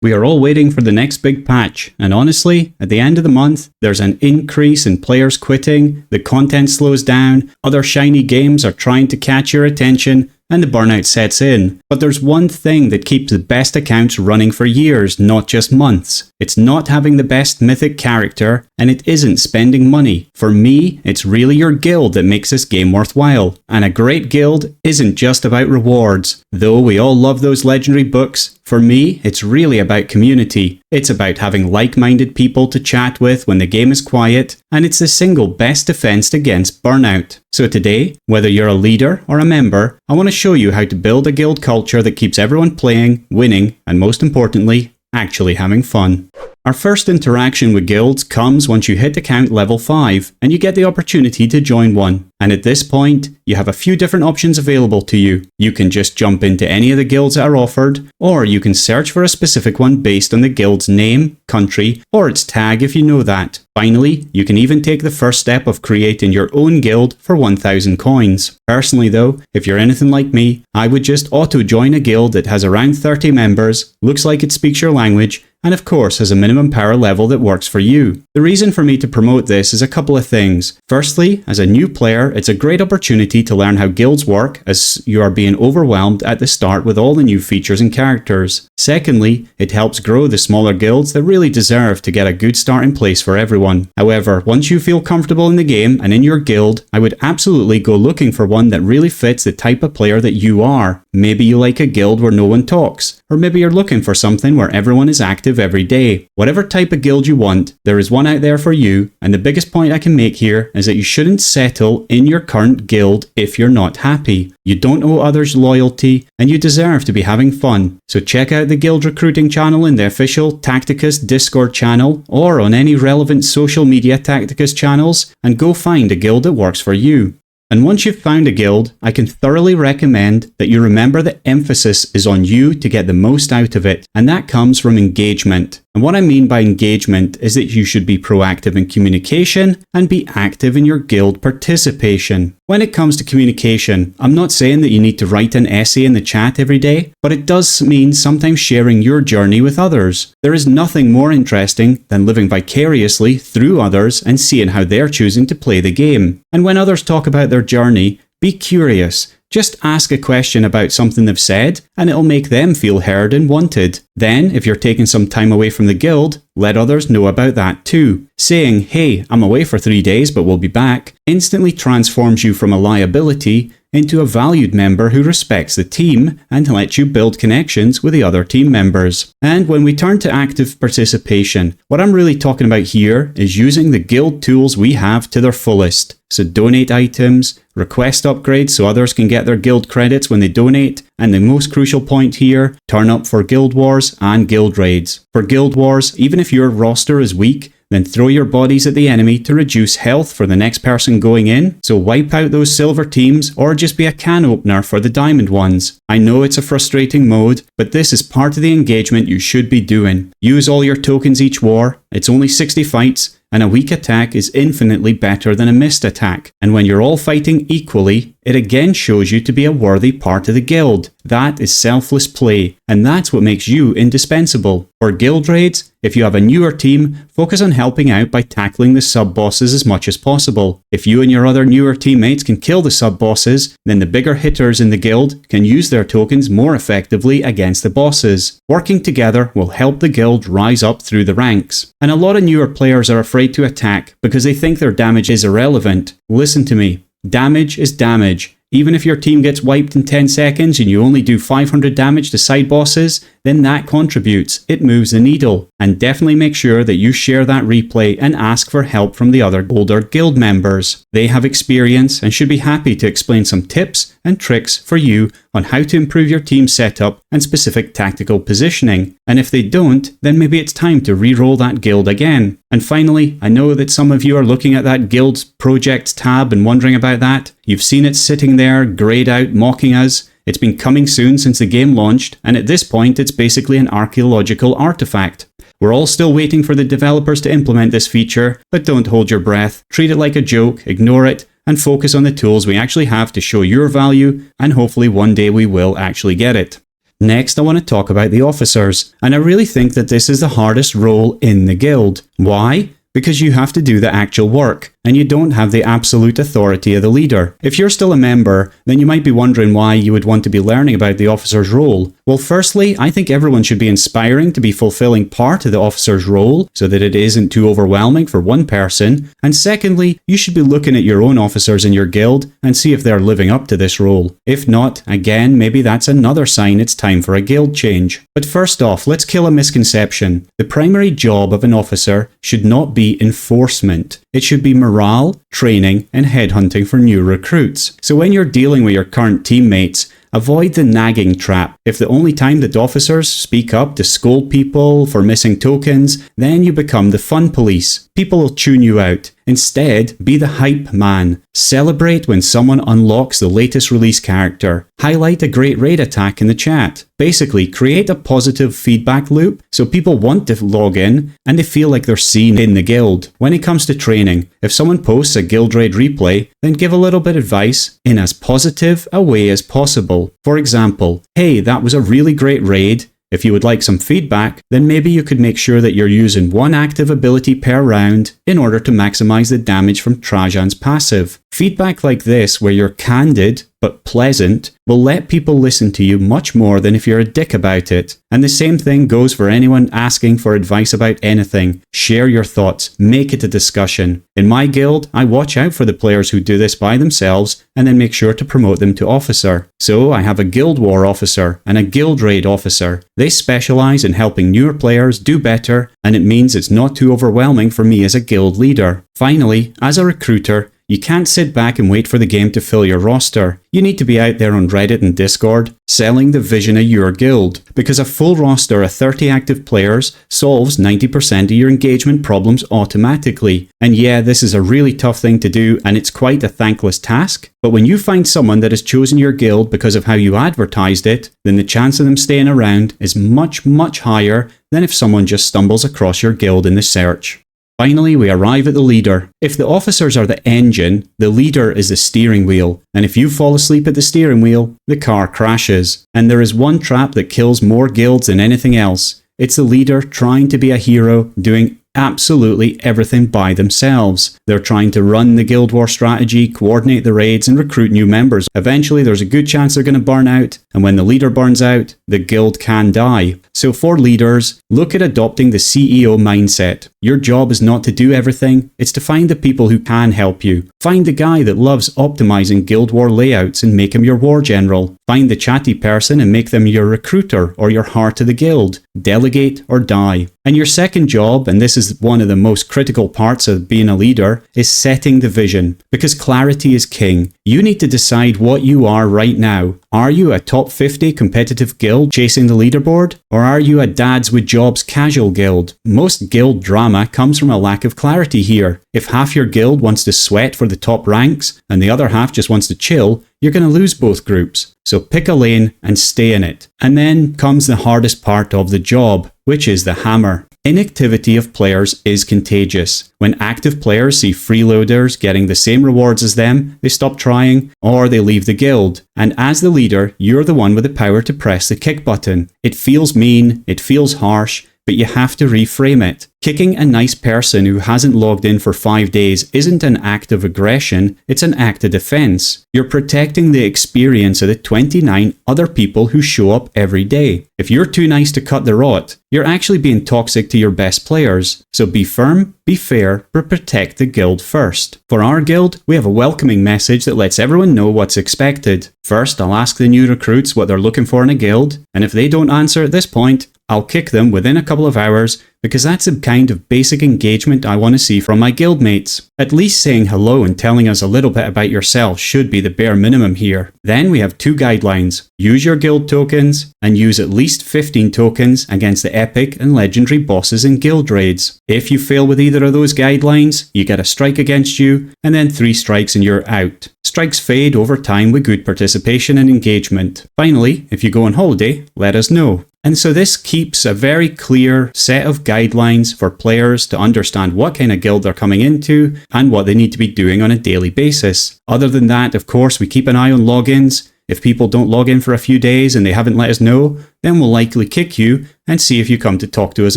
We are all waiting for the next big patch, and honestly, at the end of the month, there's an increase in players quitting, the content slows down, other shiny games are trying to catch your attention, and the burnout sets in. But there's one thing that keeps the best accounts running for years, not just months. It's not having the best mythic character, and it isn't spending money. For me, it's really your guild that makes this game worthwhile. And a great guild isn't just about rewards. Though we all love those legendary books, for me, it's really about community. It's about having like-minded people to chat with when the game is quiet, and it's the single best defense against burnout. So today, whether you're a leader or a member, I want to show you how to build a guild culture that keeps everyone playing, winning, and most importantly, actually having fun. Our first interaction with guilds comes once you hit account level 5 and you get the opportunity to join one. And at this point, you have a few different options available to you. You can just jump into any of the guilds that are offered, or you can search for a specific one based on the guild's name, country, or its tag if you know that. Finally, you can even take the first step of creating your own guild for 1000 coins. Personally though, if you're anything like me, I would just auto-join a guild that has around 30 members, looks like it speaks your language, and of course has a minimum power level that works for you. The reason for me to promote this is a couple of things. Firstly, as a new player, it's a great opportunity to learn how guilds work as you are being overwhelmed at the start with all the new features and characters. Secondly, it helps grow the smaller guilds that really deserve to get a good start in place for everyone. However, once you feel comfortable in the game and in your guild, I would absolutely go looking for one that really fits the type of player that you are. Maybe you like a guild where no one talks, or maybe you're looking for something where everyone is active every day. Whatever type of guild you want, there is one out there for you, and the biggest point I can make here is that you shouldn't settle in your current guild if you're not happy. You don't owe others loyalty, and you deserve to be having fun. So check out the guild recruiting channel in the official Tacticus Discord channel, or on any relevant social media Tacticus channels, and go find a guild that works for you. And once you've found a guild, I can thoroughly recommend that you remember the emphasis is on you to get the most out of it, and that comes from engagement. And what I mean by engagement is that you should be proactive in communication and be active in your guild participation. When it comes to communication, I'm not saying that you need to write an essay in the chat every day, but it does mean sometimes sharing your journey with others. There is nothing more interesting than living vicariously through others and seeing how they're choosing to play the game. And when others talk about their journey, be curious. Just ask a question about something they've said, and it'll make them feel heard and wanted. Then, if you're taking some time away from the guild, let others know about that too. Saying, "Hey, I'm away for 3 days, but we'll be back," instantly transforms you from a liability into a valued member who respects the team and lets you build connections with the other team members. And when we turn to active participation, what I'm really talking about here is using the guild tools we have to their fullest. So donate items, request upgrades so others can get their guild credits when they donate, and the most crucial point here, turn up for guild wars and guild raids. For guild wars, even if your roster is weak, then throw your bodies at the enemy to reduce health for the next person going in, so wipe out those silver teams or just be a can opener for the diamond ones. I know it's a frustrating mode, but this is part of the engagement you should be doing. Use all your tokens each war, it's only 60 fights, and a weak attack is infinitely better than a missed attack. And when you're all fighting equally, it again shows you to be a worthy part of the guild. That is selfless play, and that's what makes you indispensable. For guild raids, if you have a newer team, focus on helping out by tackling the sub-bosses as much as possible. If you and your other newer teammates can kill the sub-bosses, then the bigger hitters in the guild can use their tokens more effectively against the bosses. Working together will help the guild rise up through the ranks. And a lot of newer players are afraid to attack because they think their damage is irrelevant. Listen to me. Damage is damage. Even if your team gets wiped in 10 seconds and you only do 500 damage to side bosses, then that contributes. It moves the needle. And definitely make sure that you share that replay and ask for help from the other older guild members. They have experience and should be happy to explain some tips and tricks for you on how to improve your team setup and specific tactical positioning. And if they don't, then maybe it's time to re-roll that guild again. And finally, I know that some of you are looking at that guild projects tab and wondering about that. You've seen it sitting there, greyed out, mocking us. It's been coming soon since the game launched, and at this point it's basically an archaeological artifact. We're all still waiting for the developers to implement this feature, but don't hold your breath. Treat it like a joke, ignore it, and focus on the tools we actually have to show your value, and hopefully one day we will actually get it. Next, I want to talk about the officers, and I really think that this is the hardest role in the guild. Why? Because you have to do the actual work, and you don't have the absolute authority of the leader. If you're still a member, then you might be wondering why you would want to be learning about the officer's role. Well, firstly, I think everyone should be inspiring to be fulfilling part of the officer's role so that it isn't too overwhelming for one person. And secondly, you should be looking at your own officers in your guild and see if they're living up to this role. If not, again, maybe that's another sign it's time for a guild change. But first off, let's kill a misconception. The primary job of an officer should not be enforcement. It should be morale, training, and headhunting for new recruits. So when you're dealing with your current teammates, avoid the nagging trap. If the only time that officers speak up to scold people for missing tokens, then you become the fun police. People will tune you out. Instead, be the hype man. Celebrate when someone unlocks the latest release character. Highlight a great raid attack in the chat. Basically, create a positive feedback loop so people want to log in and they feel like they're seen in the guild. When it comes to training, if someone posts a guild raid replay, then give a little bit of advice in as positive a way as possible. For example, hey, that was a really great raid. If you would like some feedback, then maybe you could make sure that you're using one active ability per round in order to maximize the damage from Trajan's passive. Feedback like this, where you're candid but pleasant, will let people listen to you much more than if you're a dick about it. And the same thing goes for anyone asking for advice about anything. Share your thoughts, make it a discussion. In my guild, I watch out for the players who do this by themselves and then make sure to promote them to officer. So I have a guild war officer and a guild raid officer. They specialize in helping newer players do better, and it means it's not too overwhelming for me as a guild leader. Finally, as a recruiter, you can't sit back and wait for the game to fill your roster. You need to be out there on Reddit and Discord selling the vision of your guild, because a full roster of 30 active players solves 90% of your engagement problems automatically. And yeah, this is a really tough thing to do and it's quite a thankless task, but when you find someone that has chosen your guild because of how you advertised it, then the chance of them staying around is much, much higher than if someone just stumbles across your guild in the search. Finally, we arrive at the leader. If the officers are the engine, the leader is the steering wheel. And if you fall asleep at the steering wheel, the car crashes. And there is one trap that kills more guilds than anything else. It's the leader trying to be a hero, doing absolutely everything by themselves. They're trying to run the guild war strategy, coordinate the raids, and recruit new members. Eventually, there's a good chance they're going to burn out, and when the leader burns out, the guild can die. So for leaders, look at adopting the CEO mindset. Your job is not to do everything, it's to find the people who can help you. Find the guy that loves optimizing guild war layouts and make him your war general. Find the chatty person and make them your recruiter or your heart of the guild. Delegate or die. And your second job, and this is one of the most critical parts of being a leader, is setting the vision. Because clarity is king. You need to decide what you are right now. Are you a top 50 competitive guild chasing the leaderboard? Or are you a dads with jobs casual guild? Most guild drama comes from a lack of clarity here. If half your guild wants to sweat for the top ranks and the other half just wants to chill, you're going to lose both groups. So pick a lane and stay in it. And then comes the hardest part of the job, which is the hammer. Inactivity of players is contagious. When active players see freeloaders getting the same rewards as them, they stop trying or they leave the guild. And as the leader, you're the one with the power to press the kick button. It feels mean, it feels harsh, but you have to reframe it. Kicking a nice person who hasn't logged in for 5 days isn't an act of aggression, it's an act of defense. You're protecting the experience of the 29 other people who show up every day. If you're too nice to cut the rot, you're actually being toxic to your best players. So be firm, be fair, but protect the guild first. For our guild, we have a welcoming message that lets everyone know what's expected. First, I'll ask the new recruits what they're looking for in a guild, and if they don't answer at this point, I'll kick them within a couple of hours, because that's the kind of basic engagement I want to see from my guildmates. At least saying hello and telling us a little bit about yourself should be the bare minimum here. Then we have 2 guidelines. Use your guild tokens, and use at least 15 tokens against the epic and legendary bosses in guild raids. If you fail with either of those guidelines, you get a strike against you, and then 3 strikes and you're out. Strikes fade over time with good participation and engagement. Finally, if you go on holiday, let us know. And so this keeps a very clear set of guidelines for players to understand what kind of guild they're coming into and what they need to be doing on a daily basis. Other than that, of course, we keep an eye on logins. If people don't log in for a few days and they haven't let us know, then we'll likely kick you and see if you come to talk to us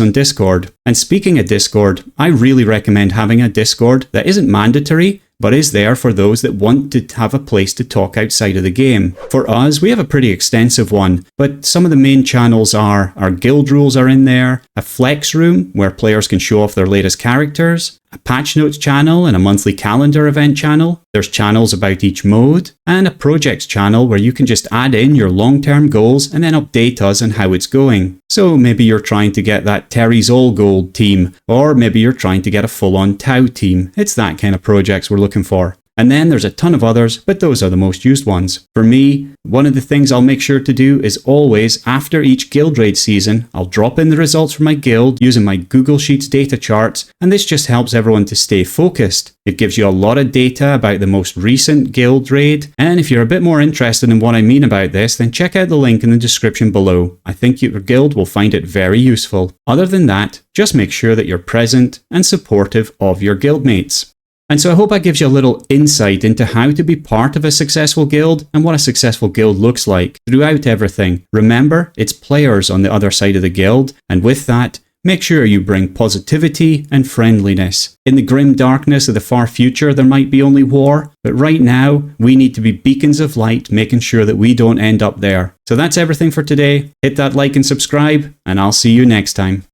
on Discord. And speaking of Discord, I really recommend having a Discord that isn't mandatory, but is there for those that want to have a place to talk outside of the game. For us, we have a pretty extensive one, but some of the main channels are our guild rules are in there, a flex room where players can show off their latest characters, a patch notes channel and a monthly calendar event channel. There's channels about each mode, and a projects channel where you can just add in your long-term goals and then update us on how it's going. So maybe you're trying to get that Terry's All Gold team, or maybe you're trying to get a full-on Tau team. It's that kind of projects we're looking for. And then there's a ton of others, but those are the most used ones. For me, one of the things I'll make sure to do is always, after each guild raid season, I'll drop in the results for my guild using my Google Sheets data charts, and this just helps everyone to stay focused. It gives you a lot of data about the most recent guild raid, and if you're a bit more interested in what I mean about this, then check out the link in the description below. I think your guild will find it very useful. Other than that, just make sure that you're present and supportive of your guildmates. And so I hope that gives you a little insight into how to be part of a successful guild and what a successful guild looks like throughout everything. Remember, it's players on the other side of the guild, and with that, make sure you bring positivity and friendliness. In the grim darkness of the far future, there might be only war, but right now, we need to be beacons of light, making sure that we don't end up there. So that's everything for today. Hit that like and subscribe, and I'll see you next time.